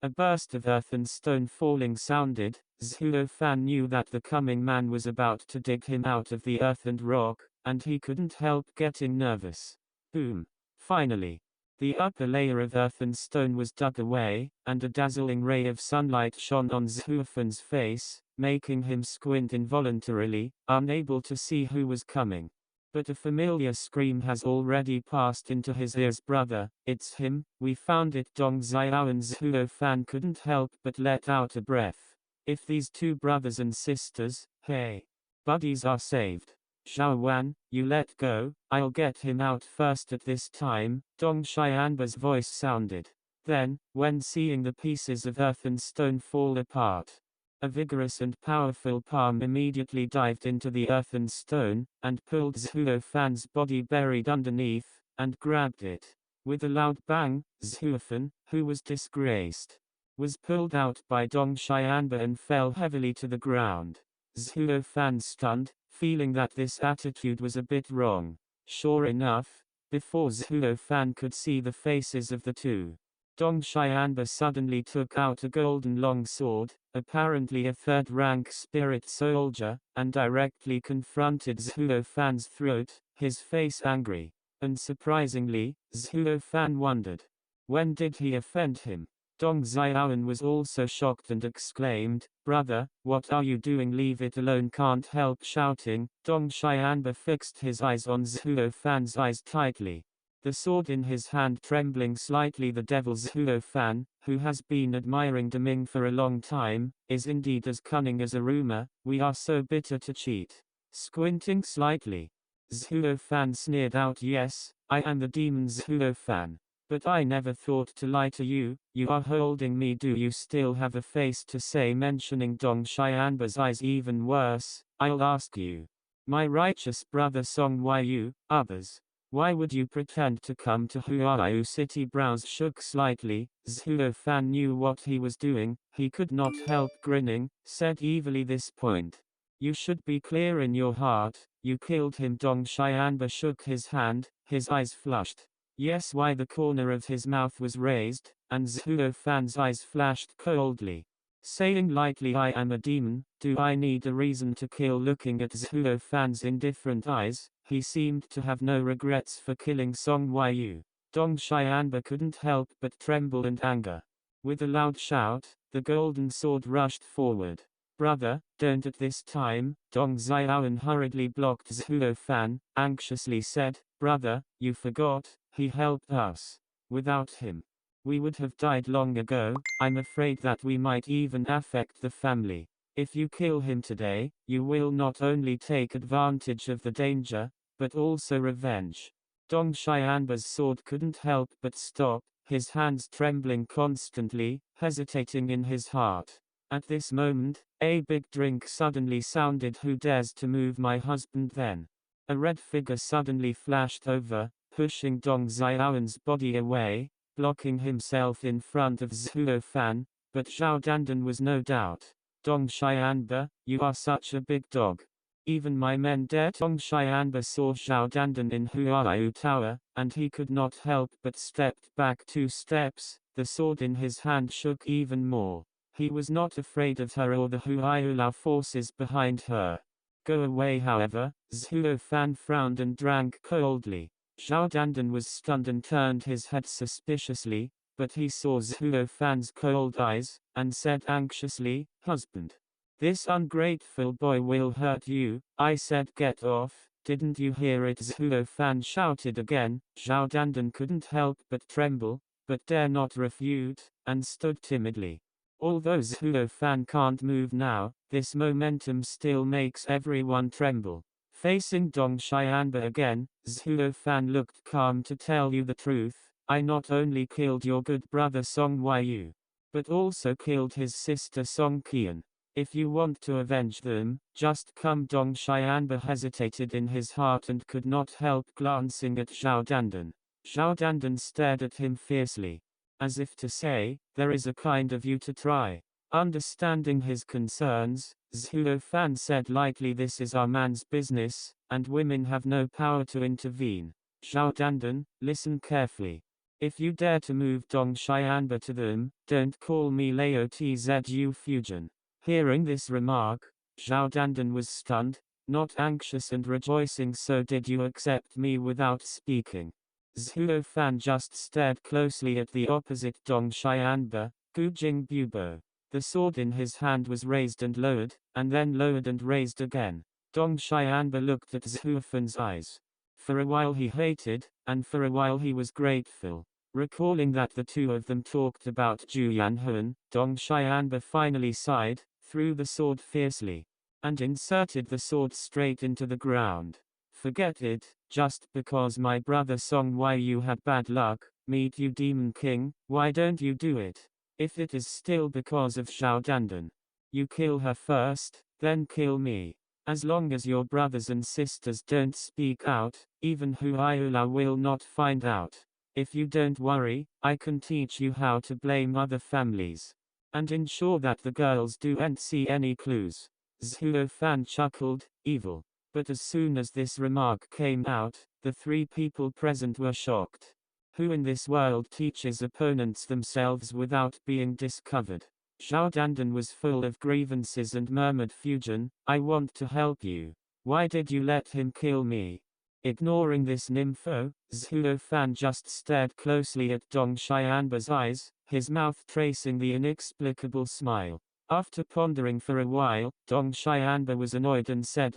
A burst of earth and stone falling sounded. Zhuo Fan knew that the coming man was about to dig him out of the earth and rock, and he couldn't help getting nervous. Boom! Finally, the upper layer of earth and stone was dug away, and a dazzling ray of sunlight shone on Zhuo Fan's face, making him squint involuntarily, unable to see who was coming. But a familiar scream has already passed into his ears. Brother, it's him, we found it. Dong Xiao and Zhuo Fan couldn't help but let out a breath. If these two brothers and sisters, hey, buddies, are saved. Zhao Wan, you let go, I'll get him out first. At this time, Dong Xianba's voice sounded. Then, when seeing the pieces of earth and stone fall apart, a vigorous and powerful palm immediately dived into the earth and stone, and pulled Zhuo Fan's body buried underneath, and grabbed it. With a loud bang, Zhuo Fan, who was disgraced, was pulled out by Dong Xianba and fell heavily to the ground. Zhuo Fan stunned, feeling that this attitude was a bit wrong. Sure enough, before Zhuo Fan could see the faces of the two, Dong Xianba suddenly took out a golden long sword, apparently a third-rank spirit soldier, and directly confronted Zhuo Fan's throat, his face angry. And surprisingly, Zhuo Fan wondered, when did he offend him? Dong Xiaoan was also shocked and exclaimed, brother, what are you doing? Leave it alone. Can't help shouting. Dong Xianba fixed his eyes on Zhuo Fan's eyes tightly, the sword in his hand trembling slightly. The devil Zhuo Fan, who has been admiring Deming for a long time, is indeed as cunning as a rumor. We are so bitter to cheat. Squinting slightly, Zhuo Fan sneered out, yes, I am the demon Zhuo Fan. But I never thought to lie to you. You are holding me. Do you still have a face to say? Mentioning Dong Xianba's eyes even worse, I'll ask you, my righteous brother Song Yu, others, why would you pretend to come to Huaiyu City? Brows shook slightly. Zhuo Fan knew what he was doing. He could not help grinning, said evilly, this point, you should be clear in your heart. You killed him. Dong Xianba shook his hand, his eyes flushed. Yes. Why? The corner of his mouth was raised, and Zhuo Fan's eyes flashed coldly. Saying lightly, I am a demon, do I need a reason to kill? Looking at Zhuo Fan's indifferent eyes, he seemed to have no regrets for killing Song Yu. Dong Xianba couldn't help but tremble and anger. With a loud shout, the golden sword rushed forward. Brother, don't. At this time, Dong Xiaoan hurriedly blocked Zhuo Fan, anxiously said, brother, you forgot, he helped us. Without him, we would have died long ago. I'm afraid that we might even affect the family. If you kill him today, you will not only take advantage of the danger, but also revenge. Dong Xianba's sword couldn't help but stop, his hands trembling constantly, hesitating in his heart. At this moment, a big drink suddenly sounded. Who dares to move my husband? Then a red figure suddenly flashed over, pushing Dong Xiaoan's body away, blocking himself in front of Zhuo Fan, but Zhao Dandan was no doubt. Dong Xianba, you are such a big dog. Even my men dare? Dong Xianba saw Zhao Dandan in Huaiyu Tower, and he could not help but stepped back 2 steps, the sword in his hand shook even more. He was not afraid of her or the Huaiyu Lao forces behind her. Go away. However, Zhuo Fan frowned and drank coldly. Zhao Dandan was stunned and turned his head suspiciously, but he saw Zhuo Fan's cold eyes, and said anxiously, husband, this ungrateful boy will hurt you. I said get off, didn't you hear it? Zhuo Fan shouted again. Zhao Dandan couldn't help but tremble, but dare not refute, and stood timidly. Although Zhuo Fan can't move now, this momentum still makes everyone tremble. Facing Dong Xianba again, Zhuo Fan looked calm. To tell you the truth, I not only killed your good brother Song Yu, but also killed his sister Song Qian. If you want to avenge them, just come. Dong Xianba hesitated in his heart and could not help glancing at Zhao Dandan. Zhao Dandan stared at him fiercely, as if to say, there is a kind of you to try. Understanding his concerns, Zhuo Fan said lightly, this is our man's business, and women have no power to intervene. Zhao Dandan, listen carefully. If you dare to move Dong Xianba to them, don't call me Lao Tzu Fusion. Hearing this remark, Zhao Dandan was stunned, not anxious and rejoicing. So did you accept me without speaking? Zhuo Fan just stared closely at the opposite Dong Xianba, Gu Jing Bubo. The sword in his hand was raised and lowered, and then lowered and raised again. Dong Xianba looked at Zhuo Fan's eyes. For a while he hated, and for a while he was grateful. Recalling that the two of them talked about Zhu Yanhun, Dong Xianba finally sighed, threw the sword fiercely, and inserted the sword straight into the ground. Forget it, just because my brother Song Wai Yu had bad luck, meet you Demon King, why don't you do it? If it is still because of Zhao Dandan, you kill her first, then kill me. As long as your brothers and sisters don't speak out, even Huayula will not find out. If you don't worry, I can teach you how to blame other families, and ensure that the girls don't see any clues. Zhuo Fan chuckled, evil. But as soon as this remark came out, the three people present were shocked. Who in this world teaches opponents themselves without being discovered? Zhao Dandan was full of grievances and murmured, Fusion, I want to help you. Why did you let him kill me? Ignoring this nympho, Zhuo Fan just stared closely at Dong Xianba's eyes, his mouth tracing the inexplicable smile. After pondering for a while, Dong Xianba was annoyed and said,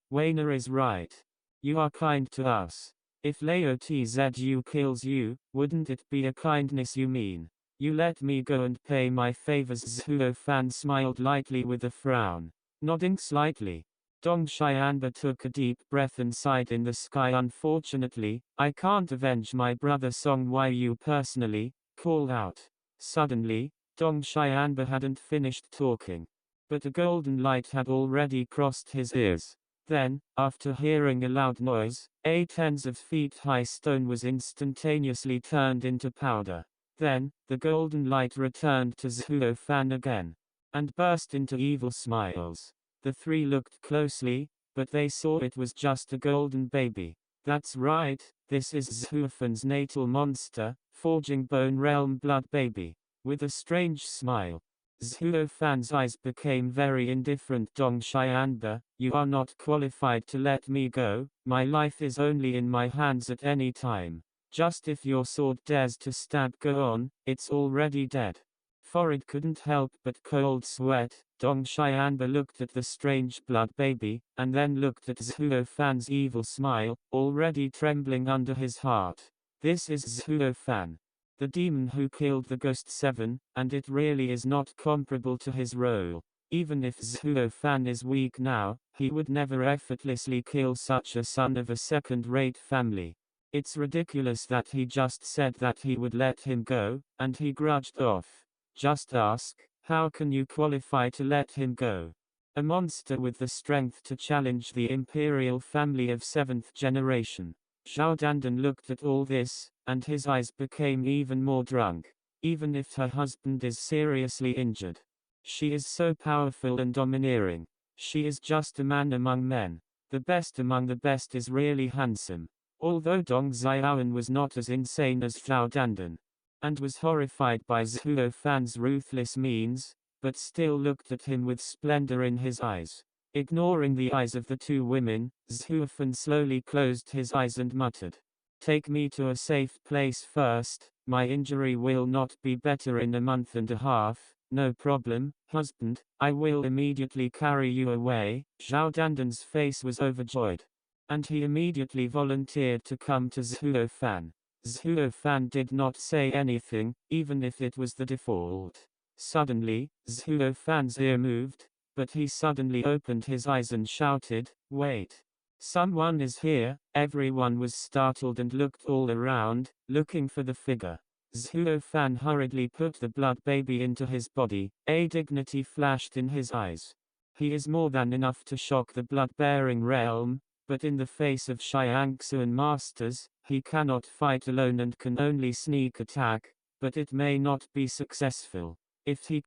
Weiner is right. You are kind to us. If Lao Tzu kills you, wouldn't it be a kindness you mean? You let me go and pay my favors. Zhuo Fan smiled lightly with a frown. Nodding slightly, Dong Xianba took a deep breath and sighed in the sky. Unfortunately, I can't avenge my brother Song Wai Yu personally, called out. Suddenly, Dong Xianba hadn't finished talking, but a golden light had already crossed his ears. Then, after hearing a loud noise, a tens of feet high stone was instantaneously turned into powder. Then, the golden light returned to Zhuo Fan again, and burst into evil smiles. The three looked closely, but they saw it was just a golden baby. That's right, this is Zhuo Fan's natal monster, Forging Bone Realm Blood Baby. With a strange smile, Zhuo Fan's eyes became very indifferent. Dong Xianba, you are not qualified to let me go, my life is only in my hands at any time. Just if your sword dares to stab, go on, it's already dead. Forehead couldn't help but cold sweat. Dong Xianba looked at the strange blood baby, and then looked at Zhuo Fan's evil smile, already trembling under his heart. This is Zhuo Fan, the demon who killed the Ghost 7, and it really is not comparable to his role. Even if Zhuo Fan is weak now, he would never effortlessly kill such a son of a second-rate family. It's ridiculous that he just said that he would let him go, and he grudged off. Just ask, how can you qualify to let him go? A monster with the strength to challenge the imperial family of 7th generation. Zhao Dandan looked at all this, and his eyes became even more drunk. Even if her husband is seriously injured, she is so powerful and domineering. She is just a man among men. The best among the best is really handsome. Although Dong Xiaoan was not as insane as Zhao Dandan, and was horrified by Zhuo Fan's ruthless means, but still looked at him with splendor in his eyes. Ignoring the eyes of the two women, Zhuo Fan slowly closed his eyes and muttered, "Take me to a safe place first, my injury will not be better in a month and a half, no problem, husband, I will immediately carry you away." Zhao Dandan's face was overjoyed, and he immediately volunteered to come to Zhuo Fan. Zhuo Fan did not say anything, even if it was the default. Suddenly, Zhuo Fan's ear moved, but he suddenly opened his eyes and shouted, "Wait! Someone is here!" Everyone was startled and looked all around, looking for the figure. Zhuo Fan hurriedly put the blood baby into his body. A dignity flashed in his eyes. He is more than enough to shock the blood-bearing realm, but in the face of Xiangxuan masters, he cannot fight alone and can only sneak attack, but it may not be successful. If he